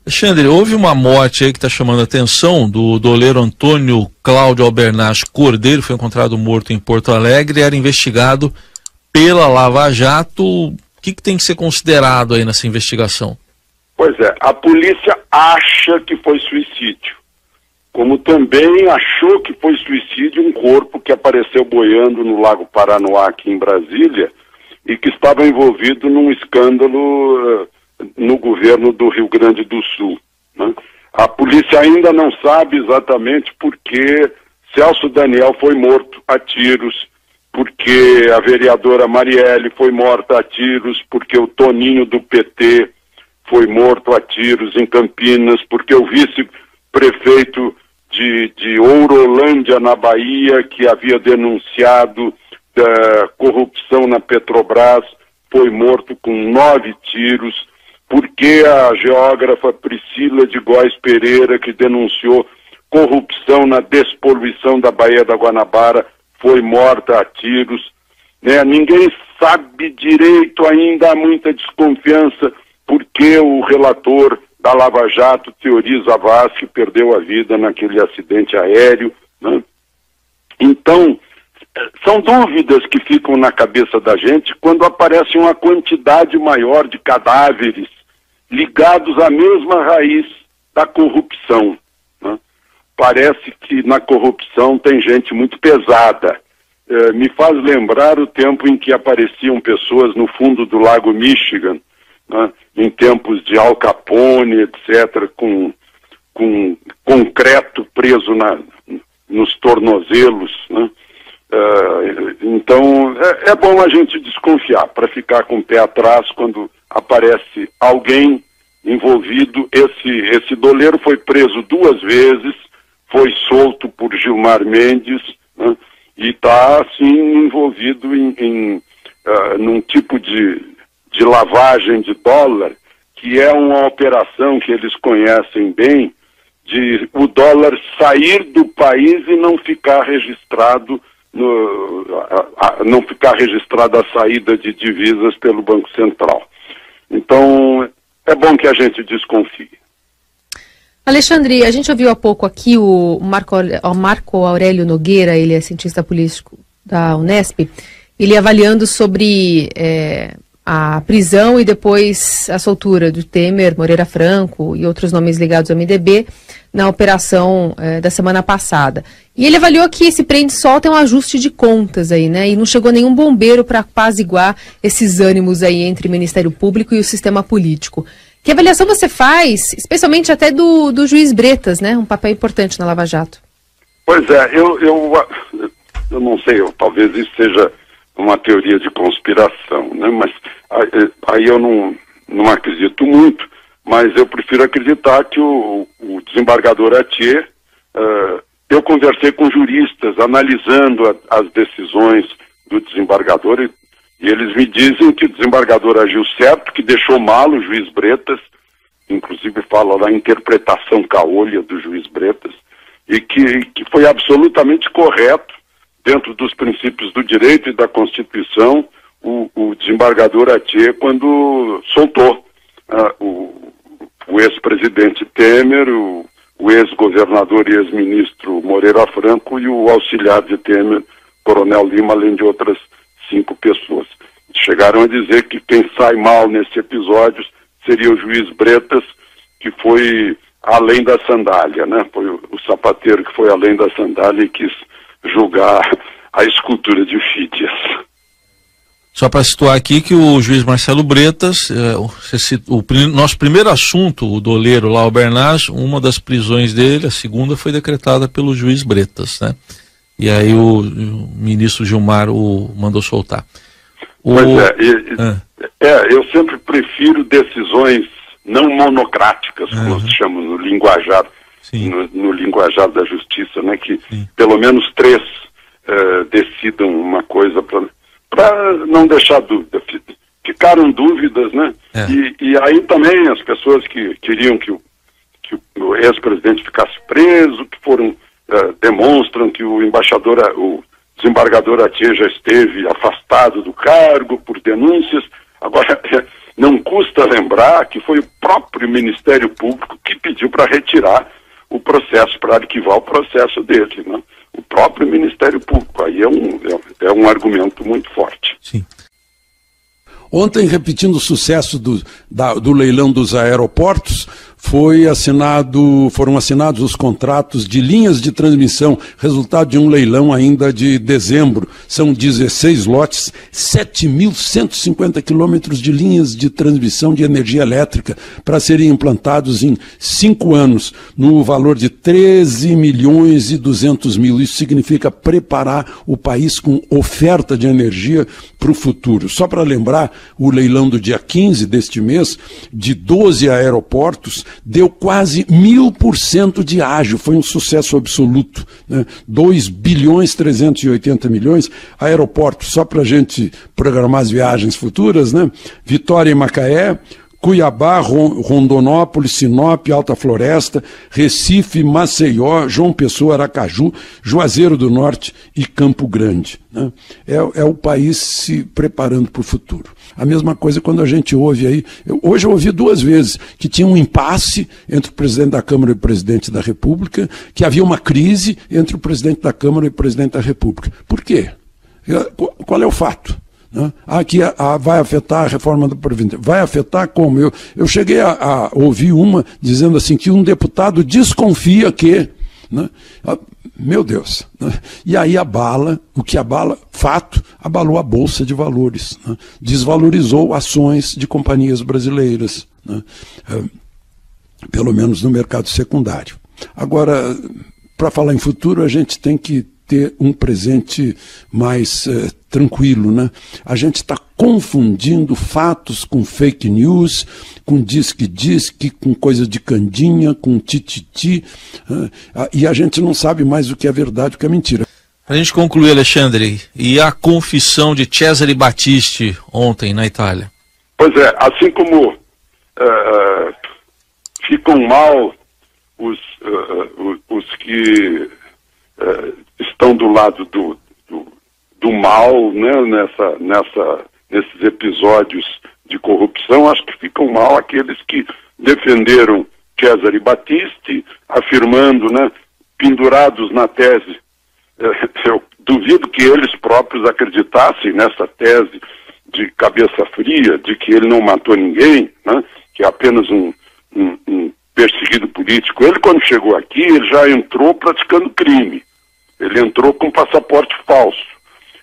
Alexandre, houve uma morte aí que está chamando a atenção do doleiro Antônio Cláudio Albernaz Cordeiro, foi encontrado morto em Porto Alegre, era investigado pela Lava Jato. O que tem que ser considerado aí nessa investigação? Pois é, a polícia acha que foi suicídio, como também achou que foi suicídio um corpo que apareceu boiando no Lago Paranoá aqui em Brasília e que estava envolvido num escândalo no governo do Rio Grande do Sul, né? A polícia ainda não sabe exatamente por que Celso Daniel foi morto a tiros, porque a vereadora Marielle foi morta a tiros, porque o Toninho do PT foi morto a tiros em Campinas, porque o vice-prefeito de Ourolândia, na Bahia, que havia denunciado corrupção na Petrobras, foi morto com 9 tiros, porque a geógrafa Priscila de Góes Pereira, que denunciou corrupção na despoluição da Baía da Guanabara, foi morta a tiros, né? Ninguém sabe direito ainda, há muita desconfiança, porque o relator da Lava Jato, Teori Zavascki, perdeu a vida naquele acidente aéreo, né? Então, são dúvidas que ficam na cabeça da gente quando aparece uma quantidade maior de cadáveres ligados à mesma raiz da corrupção, né? Parece que na corrupção tem gente muito pesada. Me faz lembrar o tempo em que apareciam pessoas no fundo do Lago Michigan, né, em tempos de Al Capone, etc., com concreto preso nos tornozelos, né? Então é bom a gente desconfiar, para ficar com o pé atrás quando aparece alguém envolvido. Esse doleiro foi preso 2 vezes, foi solto por Gilmar Mendes, né, e está assim envolvido num tipo de lavagem de dólar, que é uma operação que eles conhecem bem, de o dólar sair do país e não ficar registrado a saída de divisas pelo Banco Central. Então, é bom que a gente desconfie. Alexandre, a gente ouviu há pouco aqui o Marco Aurélio Nogueira, ele é cientista político da Unesp, ele avaliando sobre a prisão e depois a soltura do Temer, Moreira Franco e outros nomes ligados ao MDB na operação da semana passada. E ele avaliou que esse prende-solta é um ajuste de contas aí, né? E não chegou nenhum bombeiro para apaziguar esses ânimos aí entre o Ministério Público e o sistema político. Que avaliação você faz, especialmente até do juiz Bretas, né? Um papel importante na Lava Jato. Pois é, eu não sei, talvez isso seja uma teoria de conspiração, né? Mas aí eu não acredito muito, mas eu prefiro acreditar que o desembargador Atier, eu conversei com juristas analisando as decisões do desembargador e eles me dizem que o desembargador agiu certo, que deixou mal o juiz Bretas, inclusive fala da interpretação caolha do juiz Bretas, e que foi absolutamente correto, dentro dos princípios do direito e da Constituição, o desembargador Atier, quando soltou o ex-presidente Temer, o ex-governador e ex-ministro Moreira Franco e o auxiliar de Temer, Coronel Lima, além de outras 5 pessoas. Chegaram a dizer que quem sai mal nesse episódio seria o juiz Bretas, que foi além da sandália, né? Foi o sapateiro que foi além da sandália e quis julgar a escultura de Fídias. Só para situar aqui que o juiz Marcelo Bretas, nosso primeiro assunto, o doleiro lá, Albernaz, uma das prisões dele, a segunda, foi decretada pelo juiz Bretas, né? E aí o ministro Gilmar o mandou soltar. Eu sempre prefiro decisões não monocráticas, como se chama no linguajar, no linguajar da justiça, né? Que pelo menos 3 decidam uma coisa para não deixar dúvida. Ficaram dúvidas, né? E aí também as pessoas que queriam que o ex-presidente ficasse preso, que foram demonstram que o desembargador Atier já esteve afastado do cargo por denúncias. Agora, Não custa lembrar que foi o próprio Ministério Público que pediu para retirar o processo, para arquivar o processo dele, né? O próprio Ministério Público. Aí é um argumento muito forte. Sim. Ontem, repetindo o sucesso do leilão dos aeroportos, foram assinados os contratos de linhas de transmissão, resultado de um leilão ainda de dezembro. São 16 lotes, 7.150 quilômetros de linhas de transmissão de energia elétrica para serem implantados em 5 anos, no valor de 13.200.000. Isso significa preparar o país com oferta de energia para o futuro. Só para lembrar, o leilão do dia 15 deste mês, de 12 aeroportos, deu quase 1000% de ágio, foi um sucesso absoluto, né? 2.380 bilhões, aeroportos, só para a gente programar as viagens futuras, né? Vitória e Macaé, Cuiabá, Rondonópolis, Sinop, Alta Floresta, Recife, Maceió, João Pessoa, Aracaju, Juazeiro do Norte e Campo Grande, né? É o país se preparando para o futuro. A mesma coisa quando a gente ouve aí, hoje eu ouvi 2 vezes, que tinha um impasse entre o presidente da Câmara e o presidente da República, que havia uma crise entre o presidente da Câmara e o presidente da República. Por quê? Qual é o fato? Que vai afetar a reforma da Previdência. Vai afetar como? Eu cheguei a ouvir uma dizendo assim que um deputado desconfia que... Né? Meu Deus. Né? E aí o que abala, fato, abalou a Bolsa de Valores. Né? Desvalorizou ações de companhias brasileiras, né? Pelo menos no mercado secundário. Agora, para falar em futuro, a gente tem que ter um presente mais tranquilo, né? A gente está confundindo fatos com fake news, com disque-disque, com coisa de candinha, com tititi, e a gente não sabe mais o que é verdade e o que é mentira. Para a gente concluir, Alexandre, e a confissão de Cesare Battisti ontem na Itália? Pois é, assim como ficam mal os que estão do lado do mal, né, nesses episódios de corrupção, acho que ficam mal aqueles que defenderam Cesare Battisti, afirmando, né, pendurados na tese. Eu duvido que eles próprios acreditassem nessa tese de cabeça fria, de que ele não matou ninguém, né, que é apenas um perseguido político. Ele, quando chegou aqui, ele já entrou praticando crime. Ele entrou com passaporte falso.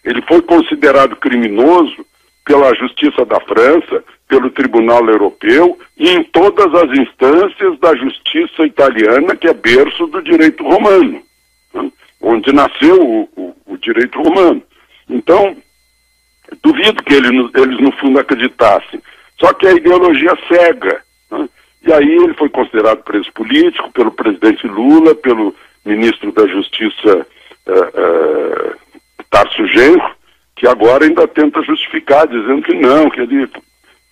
Ele foi considerado criminoso pela Justiça da França, pelo Tribunal Europeu e em todas as instâncias da Justiça italiana, que é berço do direito romano, né? Onde nasceu o direito romano. Então, duvido que eles no fundo acreditassem. Só que a ideologia cega, né? E aí ele foi considerado preso político pelo presidente Lula, pelo ministro da Justiça Tarso Genro, que agora ainda tenta justificar, dizendo que não, que ele, de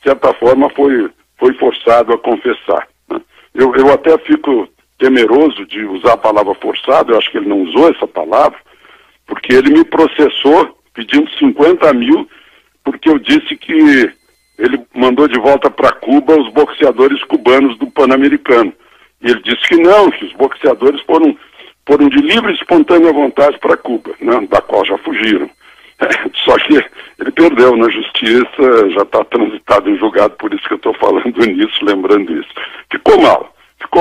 certa forma, foi forçado a confessar, né? Eu até fico temeroso de usar a palavra forçado, eu acho que ele não usou essa palavra, porque ele me processou pedindo 50 mil, porque eu disse que ele mandou de volta para Cuba os boxeadores cubanos do Pan-Americano. E ele disse que não, que os boxeadores foram de livre e espontânea vontade para Cuba, né, da qual já fugiram. Só que ele perdeu na justiça, já está transitado em julgado, por isso que eu estou falando nisso, lembrando isso. Ficou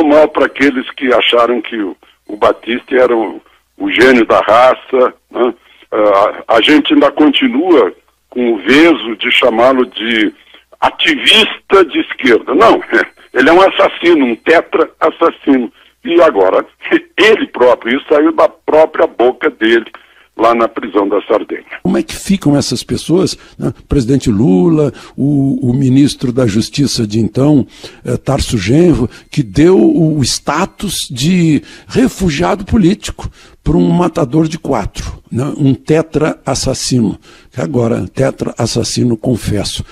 mal para aqueles que acharam que o Battisti era o gênio da raça, né? A gente ainda continua com o veso de chamá-lo de ativista de esquerda. Não, ele é um assassino, um tetra-assassino. E agora, ele próprio, isso saiu da própria boca dele, lá na prisão da Sardenha. Como é que ficam essas pessoas, né? O presidente Lula, o ministro da Justiça de então, Tarso Genro, que deu o status de refugiado político para um matador de 4, né? Um tetra-assassino. Agora, tetra-assassino, confesso.